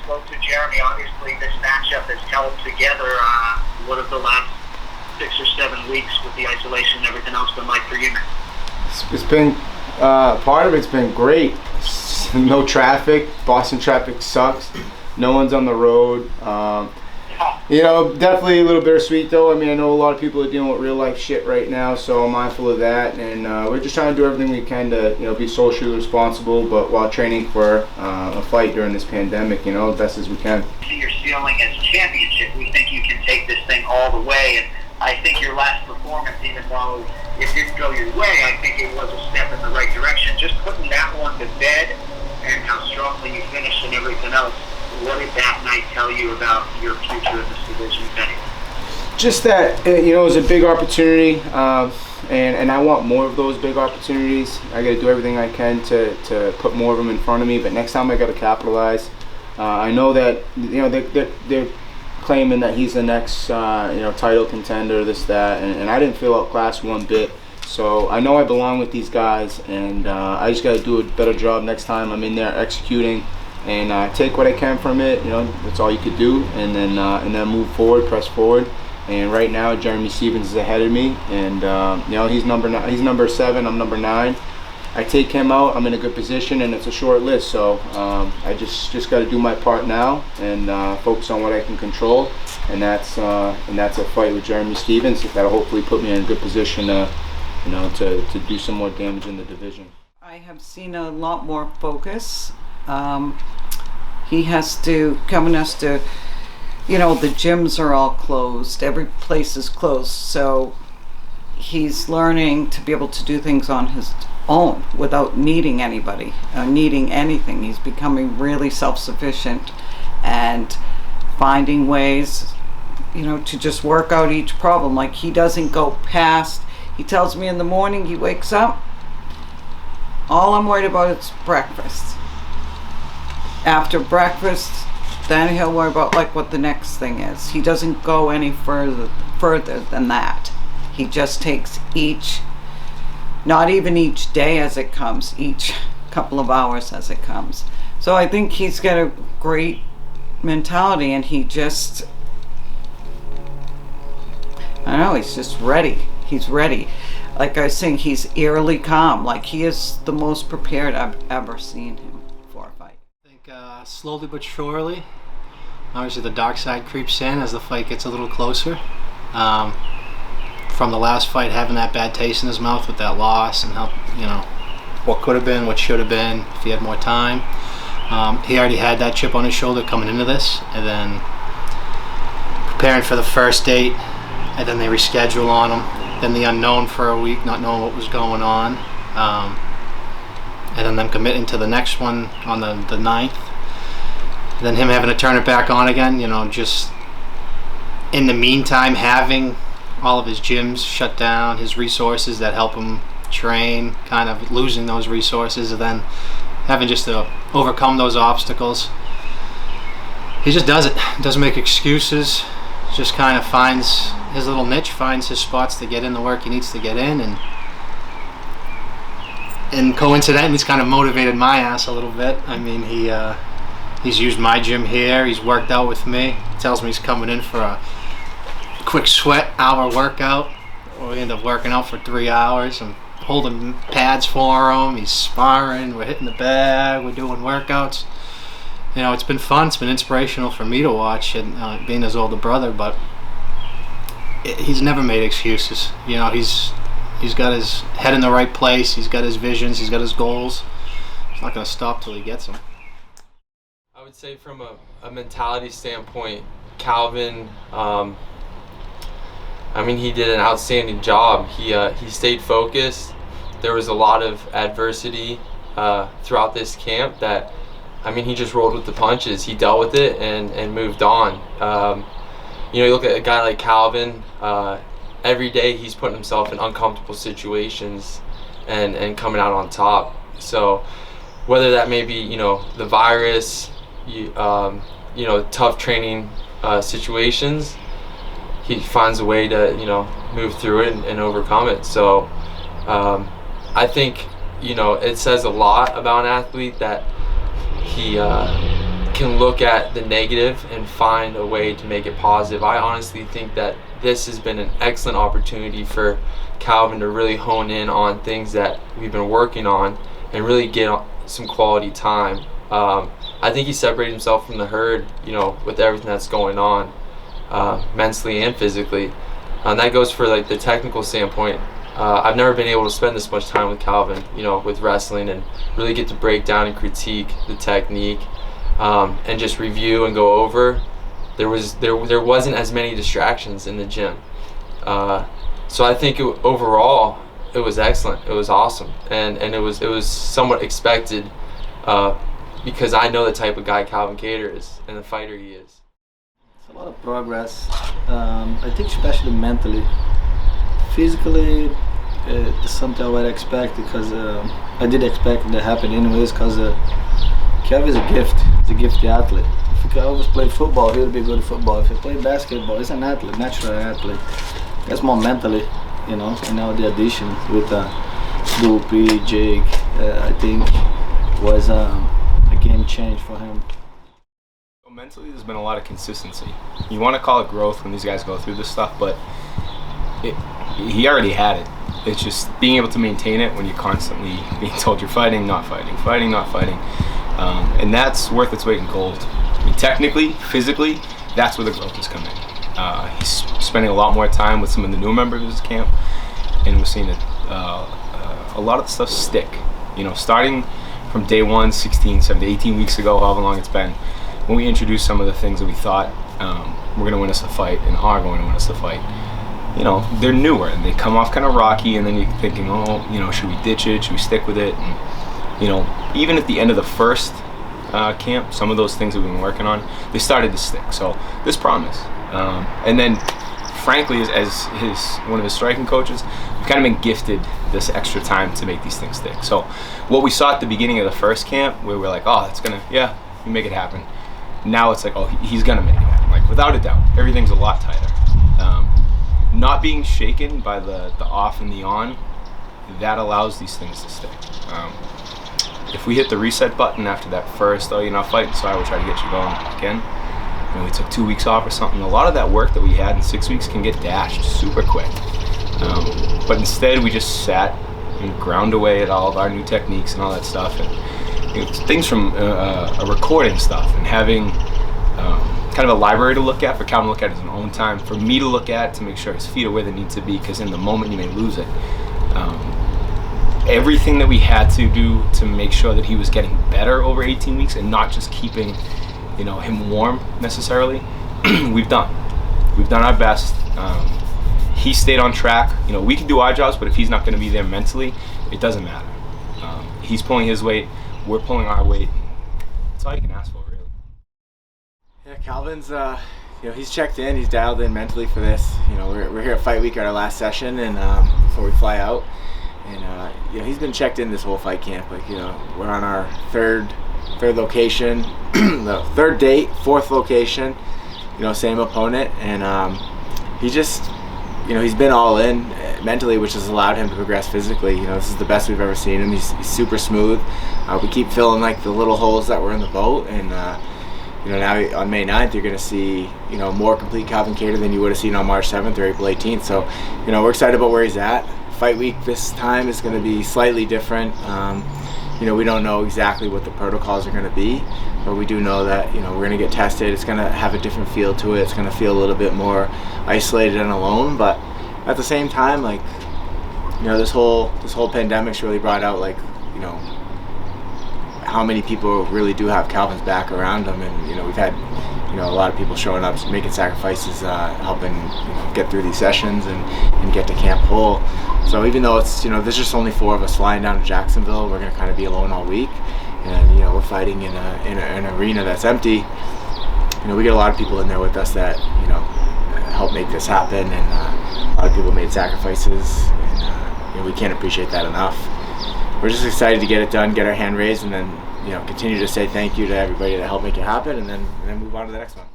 spoke to Jeremy, obviously this matchup has held together. What have the last 6 or 7 weeks with the isolation and everything else been like for you, man? It's been, part of it's been great. No traffic. Boston traffic sucks. No one's on the road. You know, definitely a little bittersweet though. I mean, I know a lot of people are dealing with real life shit right now, so I'm mindful of that. And we're just trying to do everything we can to, you know, be socially responsible, but while training for a fight during this pandemic, you know, as best as we can. See your ceiling as championship. We think you can take this thing all the way. And I think your last performance, even though it didn't go your way, I think it was a step in the right direction. Just putting that one to bed and how strongly you finished and everything else. What did that night tell you about your future in this division, Penny? Just that, you know, it was a big opportunity, and I want more of those big opportunities. I got to do everything I can to put more of them in front of me, but next time I got to capitalize. I know that, you know, they're claiming that he's the next, you know, title contender, this, that, and I didn't feel outclassed one bit. So I know I belong with these guys, and I just got to do a better job next time I'm in there executing. And take what I can from it. You know, that's all you could do, and then move forward, press forward. And right now, Jeremy Stephens is ahead of me, and you know, he's number 7, I'm number 9. I take him out, I'm in a good position, and it's a short list. So I just got to do my part now and focus on what I can control, and that's a fight with Jeremy Stephens. That'll hopefully put me in a good position, you know, to do some more damage in the division. I have seen a lot more focus. Kevin has to, you know, the gyms are all closed, every place is closed, so he's learning to be able to do things on his own without needing anybody, needing anything. He's becoming really self-sufficient and finding ways, you know, to just work out each problem. Like, he doesn't go past, he tells me in the morning he wakes up, all I'm worried about is breakfast. After breakfast, then he'll worry about like what the next thing is. He doesn't go any further than that. He just takes not even each day as it comes, each couple of hours as it comes. So I think he's got a great mentality, and I don't know, he's just ready. He's ready. Like I was saying, he's eerily calm. Like, he is the most prepared I've ever seen him. Slowly but surely, obviously the dark side creeps in as the fight gets a little closer. From the last fight, having that bad taste in his mouth with that loss, and how, you know, what could have been, what should have been if he had more time. He already had that chip on his shoulder coming into this, and then preparing for the first date, and then they reschedule on him. Then the unknown for a week, not knowing what was going on. And then them committing to the next one on the 9th. Then him having to turn it back on again, you know, just in the meantime having all of his gyms shut down, his resources that help him train, kind of losing those resources, and then having just to overcome those obstacles. He just does it, doesn't make excuses, just kind of finds his little niche, finds his spots to get in the work he needs to get in, and coincidentally, he's kind of motivated my ass a little bit. I mean, he's used my gym here, he's worked out with me. He tells me he's coming in for a quick sweat hour workout, or we end up working out for 3 hours. I'm holding pads for him, he's sparring, we're hitting the bag, we're doing workouts. You know, it's been fun, it's been inspirational for me to watch, and being his older brother, but he's never made excuses. You know, he's got his head in the right place, he's got his visions, he's got his goals. He's not going to stop till he gets them. I would say from a mentality standpoint, Calvin, I mean, he did an outstanding job. He stayed focused. There was a lot of adversity throughout this camp that, I mean, he just rolled with the punches. He dealt with it and moved on. You know, you look at a guy like Calvin, every day he's putting himself in uncomfortable situations and coming out on top. So whether that may be, you know, the virus, you know, tough training situations, he finds a way to, you know, move through it and overcome it. So I think, you know, it says a lot about an athlete that he can look at the negative and find a way to make it positive. I honestly think that this has been an excellent opportunity for Calvin to really hone in on things that we've been working on and really get some quality time. I think he separated himself from the herd, you know, with everything that's going on, mentally and physically. And that goes for like the technical standpoint. I've never been able to spend this much time with Calvin, you know, with wrestling, and really get to break down and critique the technique, and just review and go over. There wasn't as many distractions in the gym. So I think overall it was excellent. It was awesome, and it was somewhat expected, because I know the type of guy Calvin Kattar is and the fighter he is. It's a lot of progress. I think especially mentally. Physically, it's something I would expect, because I did expect it to happen anyways, because Kev is a gift. He's a gifted athlete. If he could always play football, he would be good at football. If he played basketball, he's an athlete, natural athlete. That's more mentally, you know. And now the addition with Doopy, Jake, I think was a game change for him. Mentally, there's been a lot of consistency. You want to call it growth when these guys go through this stuff, but he already had it. It's just being able to maintain it when you're constantly being told you're fighting, not fighting, fighting, not fighting. And that's worth its weight in gold. I mean, technically, physically, that's where the growth is coming. He's spending a lot more time with some of the newer members of his camp, and we're seeing a lot of the stuff stick. You know, starting from day 1, 16, 17, 18 weeks ago, however long it's been, when we introduced some of the things that we thought were going to win us the fight and are going to win us the fight, you know, they're newer and they come off kind of rocky, and then you're thinking, oh, you know, should we ditch it? Should we stick with it? And, you know, even at the end of the first camp, some of those things that we've been working on, they started to stick. So there's promise. And then, frankly, as one of his striking coaches, we've kind of been gifted this extra time to make these things stick. So what we saw at the beginning of the first camp, we were like, oh, it's gonna, yeah, you make it happen. Now it's like, oh, he's gonna make it happen. Like, without a doubt, everything's a lot tighter. Not being shaken by the off and the on, that allows these things to stick. If we hit the reset button after that first, oh, you're not fighting, so I will try to get you going again. And we took 2 weeks off or something. A lot of that work that we had in 6 weeks can get dashed super quick. But instead, we just sat and ground away at all of our new techniques and all that stuff. And you know, things from a recording stuff and having kind of a library to look at, for Calvin to look at his own time, for me to look at to make sure his feet are where they need to be, because in the moment you may lose it. Everything that we had to do to make sure that he was getting better over 18 weeks and not just keeping, you know, him warm necessarily, we've done our best. He stayed on track. You know, we can do our jobs, but if he's not going to be there mentally, it doesn't matter. He's pulling his weight, we're pulling our weight. That's all you can ask for, really. Yeah, Calvin's, you know, he's checked in, he's dialed in mentally for this. You know, we're here at Fight Week at our last session, and before we fly out, and you know, he's been checked in this whole fight camp. Like, you know, we're on our third location, the third date, fourth location. You know, same opponent, and he just, you know, he's been all in mentally, which has allowed him to progress physically. You know, this is the best we've ever seen him. He's super smooth. We keep filling like the little holes that were in the boat, and you know, now on May 9th, you're going to see, you know, more complete Calvin Kattar than you would have seen on March 7th or April 18th. So, you know, we're excited about where he's at. Fight week this time is going to be slightly different. You know, we don't know exactly what the protocols are going to be, but we do know that, you know, we're going to get tested. It's going to have a different feel to it. It's going to feel a little bit more isolated and alone, but at the same time, like, you know, this whole pandemic's really brought out, like, you know, how many people really do have Calvin's back around them. And, you know, we've had, you know, a lot of people showing up, making sacrifices, helping, you know, get through these sessions and get to camp whole. So even though it's, you know, there's just only 4 of us flying down to Jacksonville, we're going to kind of be alone all week, and, you know, we're fighting in an arena that's empty. You know, we get a lot of people in there with us that, you know, help make this happen, and a lot of people made sacrifices, and you know, we can't appreciate that enough. We're just excited to get it done, get our hand raised, and then, you know, continue to say thank you to everybody that helped make it happen, and then move on to the next one.